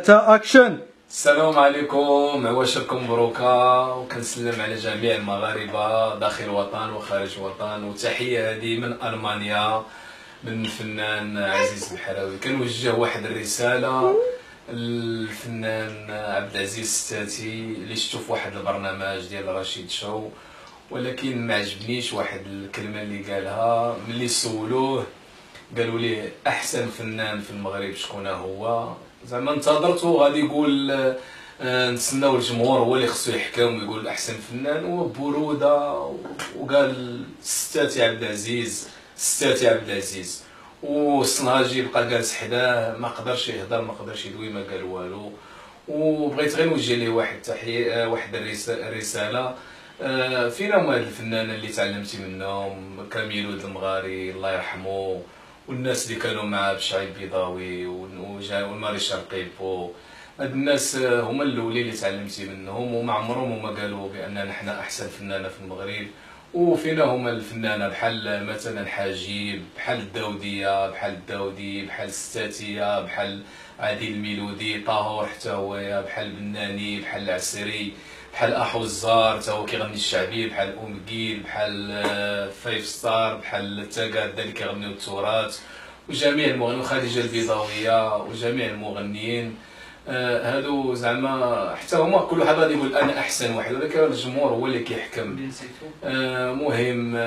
اكشن. السلام عليكم، عواشركم مبروكه، وكنسلم على جميع المغاربه داخل الوطن وخارج الوطن، وتحيه هذه من المانيا من الفنان عزيز البحراوي. كنوجه واحد الرساله للفنان عبد العزيز الستاتي اللي شفتو في واحد البرنامج ديال رشيد شو، ولكن ما عجبنيش واحد الكلمه اللي قالها ملي سولوه. قالوا ليه احسن فنان في المغرب شكون هو؟ زعما انتظرتو غادي يقول نتسناو الجمهور هو اللي خصو يحكم ويقول احسن فنان، وبروده وقال ستاتي عبد العزيز، ستاتي عبد العزيز. والصنهاجي بقى جالس حداه، ما قدرش يهضر، ما قدرش يدوي، ما قال والو. وبغيت غير نوجه ليه واحد التحيه، واحد الرساله. فينا هما هاد الفنانين اللي تعلمتي منهم كميلود المغاري الله يرحمه، والناس اللي كانوا معاه بشعيب بيضاوي والماري شرقيبو. هاد الناس هما الاولين اللي تعلمتي منهم، وما عمرهم هما قالوا بان نحن احسن فنانه في المغرب. وفينا هما الفنانه بحال مثلا حاجيب، بحال الداوديه، بحال الداودي، بحال الستاتيه، بحال عادل الميلودي، طاهور حتى هو، بحال بناني، بحال العسري، بحال احو الزار تا هو كيغني الشعبي، بحال ام كيل، بحال فايف ستار، بحال تاكادا اللي كيغنيو التراث، وجميع المغنيين، وخديجه البيضاويه، وجميع المغنيين. هادو زعما حتى هما كل واحد غادي يقول انا احسن واحد، ولكن الجمهور هو اللي كيحكم. مهم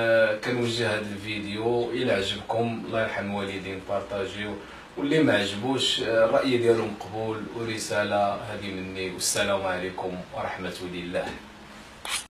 كنوجه هذا الفيديو الى عجبكم الله يرحم الوالدين بارطاجيو، واللي ما عجبوش الراي ديالو مقبول، ورساله هذه مني، والسلام عليكم ورحمه الله.